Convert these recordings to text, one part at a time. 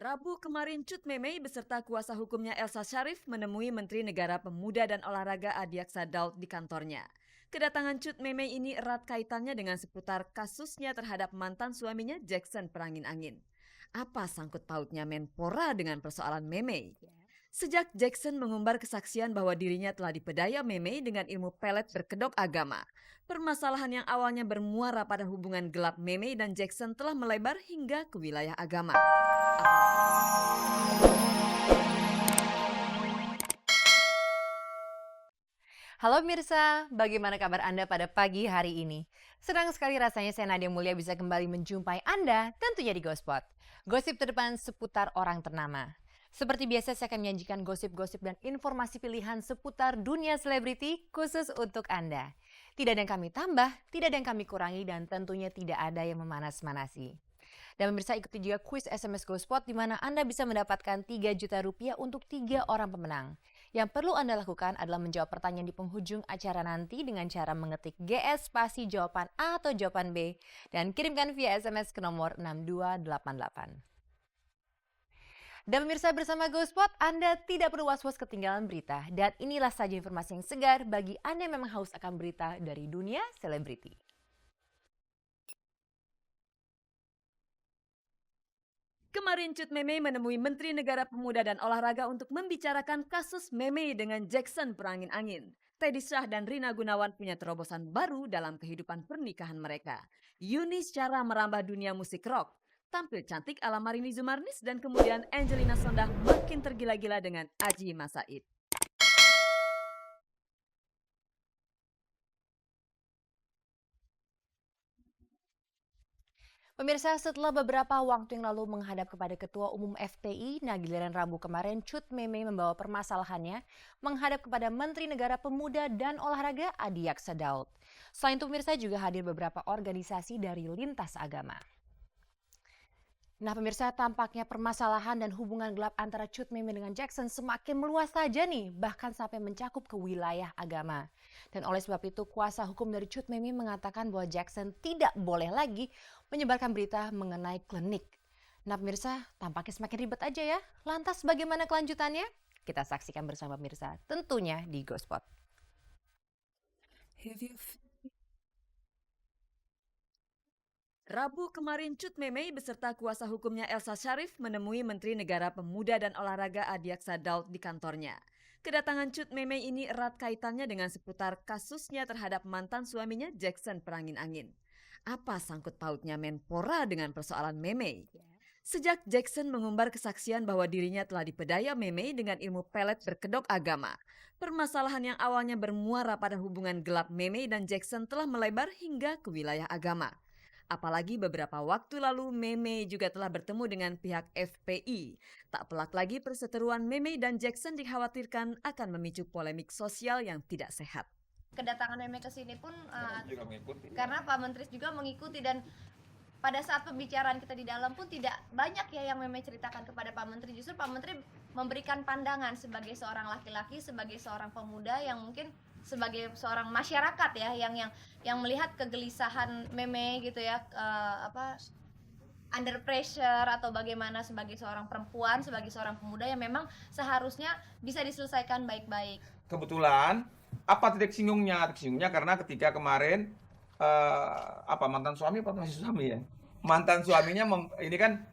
Rabu kemarin Cut Memey beserta kuasa hukumnya Elsa Sharif menemui Menteri Negara Pemuda dan Olahraga Adiaksa Daud di kantornya. Kedatangan Cut Memey ini erat kaitannya dengan seputar kasusnya terhadap mantan suaminya Jackson Perangin-Angin. Apa sangkut pautnya Menpora dengan persoalan Memey? Sejak Jackson mengumbar kesaksian bahwa dirinya telah dipedaya Memey dengan ilmu pelet berkedok agama, permasalahan yang awalnya bermuara pada hubungan gelap Memey dan Jackson telah melebar hingga ke wilayah agama. Halo Mirsa, bagaimana kabar Anda pada pagi hari ini? Senang sekali rasanya saya Nadia Mulia bisa kembali menjumpai Anda tentunya di Gospot. Gosip terdepan seputar orang ternama. Seperti biasa saya akan menyajikan gosip-gosip dan informasi pilihan seputar dunia selebriti khusus untuk Anda. Tidak ada yang kami tambah, tidak ada yang kami kurangi dan tentunya tidak ada yang memanas-manasi. Dan pemirsa ikuti juga kuis SMS Gospot di mana Anda bisa mendapatkan 3 juta rupiah untuk 3 orang pemenang. Yang perlu Anda lakukan adalah menjawab pertanyaan di penghujung acara nanti dengan cara mengetik GS spasi jawaban A atau jawaban B dan kirimkan via SMS ke nomor 6288. Dan pemirsa bersama Gospot, Anda tidak perlu was-was ketinggalan berita. Dan inilah saja informasi yang segar bagi Anda yang memang haus akan berita dari dunia selebriti. Kemarin Cut Memey menemui Menteri Negara Pemuda dan Olahraga untuk membicarakan kasus Memey dengan Jackson Perangin-Angin. Teddy Syah dan Rina Gunawan punya terobosan baru dalam kehidupan pernikahan mereka. Yuni secara merambah dunia musik rock. Tampil cantik ala Marini Zumarnis dan kemudian Angelina Sondakh makin tergila-gila dengan Aji Masaid. Pemirsa, setelah beberapa waktu yang lalu menghadap kepada Ketua Umum FPI, giliran Rabu kemarin Cut Memey membawa permasalahannya menghadap kepada Menteri Negara Pemuda dan Olahraga Adiaksa Daud. Selain itu pemirsa juga hadir beberapa organisasi dari lintas agama. Nah pemirsa, tampaknya permasalahan dan hubungan gelap antara Cut Memey dengan Jackson semakin meluas saja nih, bahkan sampai mencakup ke wilayah agama. Dan oleh sebab itu kuasa hukum dari Cut Memey mengatakan bahwa Jackson tidak boleh lagi menyebarkan berita mengenai klinik. Nah pemirsa, tampaknya semakin ribet aja ya. Lantas bagaimana kelanjutannya? Kita saksikan bersama pemirsa, tentunya di Gospot. Rabu kemarin Cut Memey beserta kuasa hukumnya Elsa Sharif menemui Menteri Negara Pemuda dan Olahraga Adiaksa Daud di kantornya. Kedatangan Cut Memey ini erat kaitannya dengan seputar kasusnya terhadap mantan suaminya Jackson Perangin-Angin. Apa sangkut pautnya Menpora dengan persoalan Memey? Sejak Jackson mengumbar kesaksian bahwa dirinya telah dipedaya Memey dengan ilmu pelet berkedok agama, permasalahan yang awalnya bermuara pada hubungan gelap Memey dan Jackson telah melebar hingga ke wilayah agama. Apalagi beberapa waktu lalu Memey juga telah bertemu dengan pihak FPI. Tak pelak lagi perseteruan Memey dan Jackson dikhawatirkan akan memicu polemik sosial yang tidak sehat. Kedatangan Memey ke sini pun karena Pak Menteri juga mengikuti, dan pada saat pembicaraan kita di dalam pun tidak banyak ya yang Memey ceritakan kepada Pak Menteri. Justru Pak Menteri memberikan pandangan sebagai seorang laki-laki, sebagai seorang pemuda yang mungkin sebagai seorang masyarakat ya yang melihat kegelisahan Memey gitu ya, under pressure atau bagaimana sebagai seorang perempuan, sebagai seorang pemuda yang memang seharusnya bisa diselesaikan baik-baik. Kebetulan apa titik singgungnya? Titik singgungnya karena ketika kemarin mantan suami apa masih suami ya? Mantan suaminya ini kan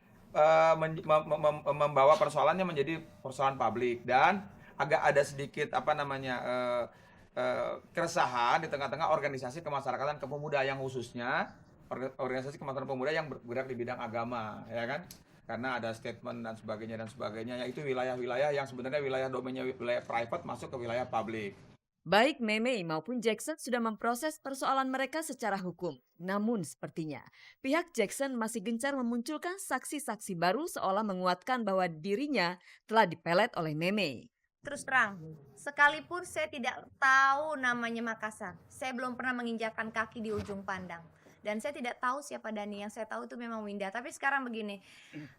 membawa persoalannya menjadi persoalan publik dan agak ada sedikit keresahan di tengah-tengah organisasi kemasyarakatan kepemuda yang khususnya organisasi kemasyarakatan pemuda yang bergerak di bidang agama, ya kan? Karena ada statement dan sebagainya, yaitu wilayah-wilayah yang sebenarnya wilayah domainnya wilayah private masuk ke wilayah publik. Baik Memey maupun Jackson sudah memproses persoalan mereka secara hukum. Namun sepertinya pihak Jackson masih gencar memunculkan saksi-saksi baru seolah menguatkan bahwa dirinya telah dipelet oleh Memey. Terus terang, sekalipun saya tidak tahu namanya Makassar, saya belum pernah menginjakkan kaki di ujung pandang. Dan saya tidak tahu siapa Dani, yang saya tahu itu memang Winda. Tapi sekarang begini,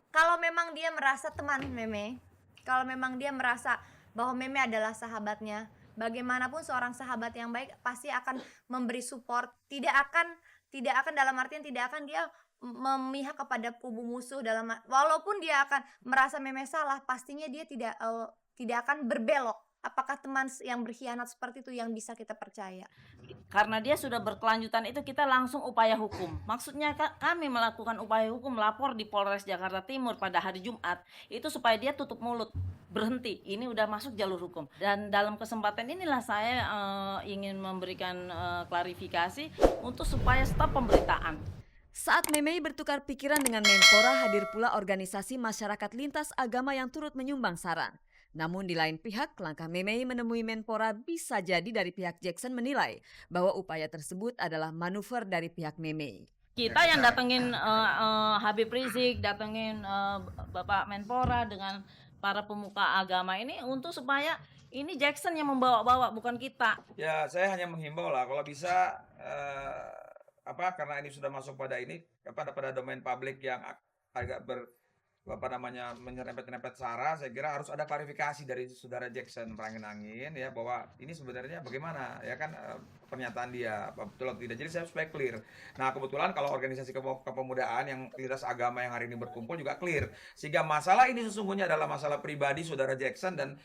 kalau memang dia merasa teman Memey, kalau memang dia merasa bahwa Memey adalah sahabatnya, bagaimanapun seorang sahabat yang baik pasti akan memberi support, tidak akan tidak akan, dalam artian tidak akan dia memihak kepada kubu musuh, walaupun dia akan merasa Meme salah, pastinya dia tidak akan berbelok. Apakah teman yang berkhianat seperti itu yang bisa kita percaya? Karena dia sudah berkelanjutan itu kita langsung upaya hukum. Maksudnya kami melakukan upaya hukum, lapor di Polres Jakarta Timur pada hari Jumat itu supaya dia tutup mulut, berhenti. Ini udah masuk jalur hukum. Dan dalam kesempatan inilah saya ingin memberikan klarifikasi untuk supaya stop pemberitaan. Saat Memei bertukar pikiran dengan Menpora, hadir pula organisasi masyarakat lintas agama yang turut menyumbang saran. Namun di lain pihak, langkah Memei menemui Menpora bisa jadi dari pihak Jackson menilai bahwa upaya tersebut adalah manuver dari pihak Memei. Kita yang datengin Habib Rizik, datengin Bapak Menpora dengan para pemuka agama ini untuk supaya ini Jackson yang membawa-bawa, bukan kita. Ya, saya hanya menghimbau lah kalau bisa karena ini sudah masuk pada domain publik yang agak menyerempet-nyerempet sara, saya kira harus ada klarifikasi dari saudara Jackson Merangin-Angin ya, bahwa ini sebenarnya bagaimana ya kan pernyataan dia, betul atau tidak. Jadi saya supaya clear. Nah, kebetulan kalau organisasi kepemudaan yang lintas agama yang hari ini berkumpul juga clear, sehingga masalah ini sesungguhnya adalah masalah pribadi saudara Jackson dan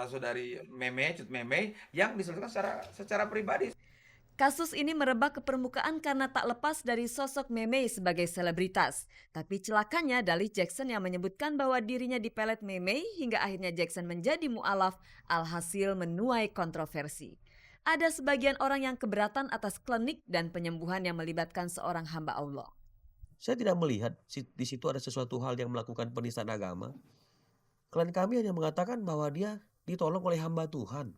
saudari Cut Memei yang diselesaikan secara pribadi. Kasus ini merebak ke permukaan karena tak lepas dari sosok Memei sebagai selebritas. Tapi celakanya dalih Jackson yang menyebutkan bahwa dirinya dipelet Memei hingga akhirnya Jackson menjadi mu'alaf, alhasil menuai kontroversi. Ada sebagian orang yang keberatan atas klinik dan penyembuhan yang melibatkan seorang hamba Allah. Saya tidak melihat di situ ada sesuatu hal yang melakukan penistaan agama. Klien kami hanya mengatakan bahwa dia ditolong oleh hamba Tuhan.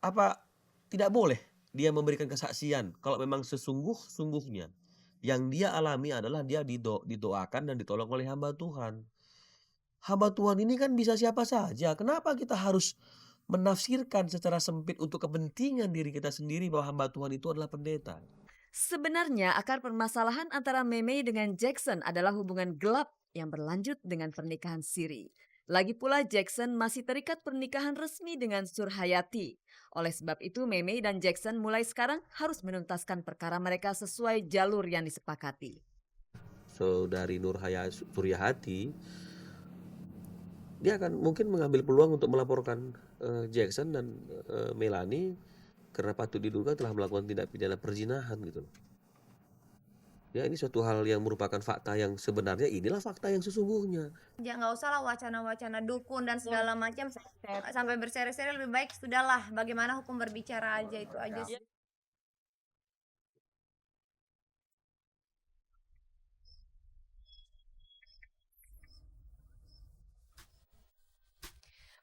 Apa tidak boleh dia memberikan kesaksian kalau memang sesungguhnya yang dia alami adalah dia didoakan dan ditolong oleh hamba Tuhan. Hamba Tuhan ini kan bisa siapa saja. Kenapa kita harus menafsirkan secara sempit untuk kepentingan diri kita sendiri bahwa hamba Tuhan itu adalah pendeta? Sebenarnya akar permasalahan antara Memei dengan Jackson adalah hubungan gelap yang berlanjut dengan pernikahan siri. Lagi pula Jackson masih terikat pernikahan resmi dengan Surhayati. Oleh sebab itu Memei dan Jackson mulai sekarang harus menuntaskan perkara mereka sesuai jalur yang disepakati. Saudari Suryahati, dia akan mungkin mengambil peluang untuk melaporkan Jackson dan Melanie karena patut diduga telah melakukan tindak pidana perzinahan gitu loh. Ya, ini suatu hal yang merupakan fakta yang sebenarnya inilah fakta yang sesungguhnya. Ya nggak usah lah wacana-wacana dukun dan segala macam sampai berseri-seri, lebih baik sudahlah bagaimana hukum berbicara aja, itu aja sih.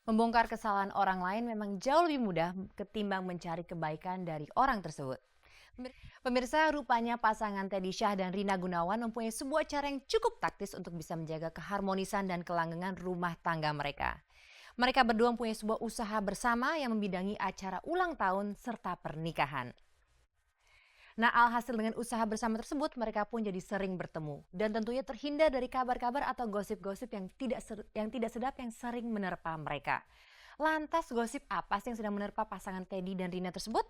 Membongkar kesalahan orang lain memang jauh lebih mudah ketimbang mencari kebaikan dari orang tersebut. Pemirsa, rupanya pasangan Teddy Syah dan Rina Gunawan mempunyai sebuah cara yang cukup taktis untuk bisa menjaga keharmonisan dan kelanggengan rumah tangga mereka. Mereka berdua mempunyai sebuah usaha bersama yang membidangi acara ulang tahun serta pernikahan. Nah, alhasil dengan usaha bersama tersebut, mereka pun jadi sering bertemu. Dan tentunya terhindar dari kabar-kabar atau gosip-gosip yang tidak sedap yang sering menerpa mereka. Lantas gosip apa sih yang sedang menerpa pasangan Teddy dan Rina tersebut?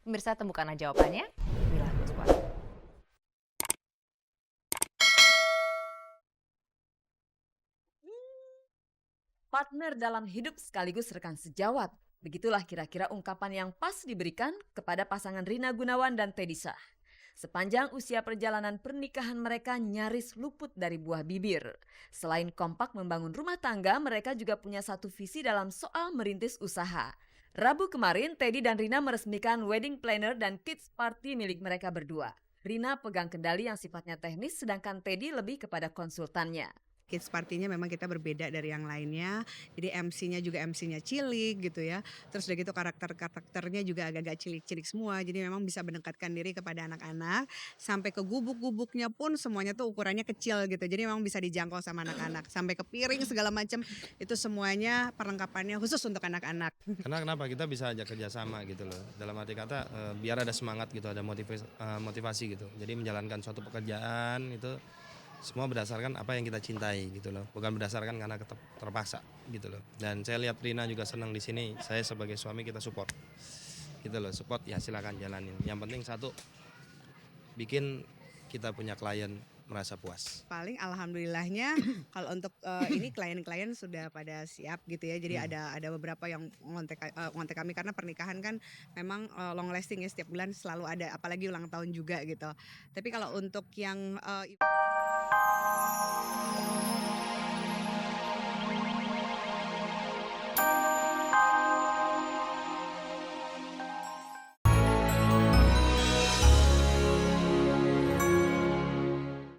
Pemirsa, temukanlah jawabannya. Inilah Gospot. Partner dalam hidup sekaligus rekan sejawat. Begitulah kira-kira ungkapan yang pas diberikan kepada pasangan Rina Gunawan dan Teddy Syah. Sepanjang usia perjalanan pernikahan mereka nyaris luput dari buah bibir. Selain kompak membangun rumah tangga, mereka juga punya satu visi dalam soal merintis usaha. Rabu kemarin, Teddy dan Rina meresmikan wedding planner dan kids party milik mereka berdua. Rina pegang kendali yang sifatnya teknis, sedangkan Teddy lebih kepada konsultannya. Kids partinya memang kita berbeda dari yang lainnya, jadi MC-nya juga MC-nya cilik gitu ya. Terus udah gitu karakternya juga agak-agak cilik-cilik semua, jadi memang bisa mendekatkan diri kepada anak-anak. Sampai ke gubuk-gubuknya pun semuanya tuh ukurannya kecil gitu, jadi memang bisa dijangkau sama anak-anak. Sampai ke piring segala macam, itu semuanya perlengkapannya khusus untuk anak-anak. Karena kenapa kita bisa ajak kerjasama gitu loh, dalam arti kata biar ada semangat gitu, ada motivasi gitu. Jadi menjalankan suatu pekerjaan itu semua berdasarkan apa yang kita cintai gitu loh, bukan berdasarkan karena terpaksa gitu loh. Dan saya lihat Rina juga senang di sini, saya sebagai suami kita support gitu loh, support ya silakan jalanin. Yang penting satu bikin kita punya klien merasa puas. Paling alhamdulillahnya kalau untuk ini klien-klien sudah pada siap gitu ya. Jadi ada beberapa yang ngontek kami karena pernikahan kan memang long lasting ya, setiap bulan selalu ada, apalagi ulang tahun juga gitu. Tapi kalau untuk yang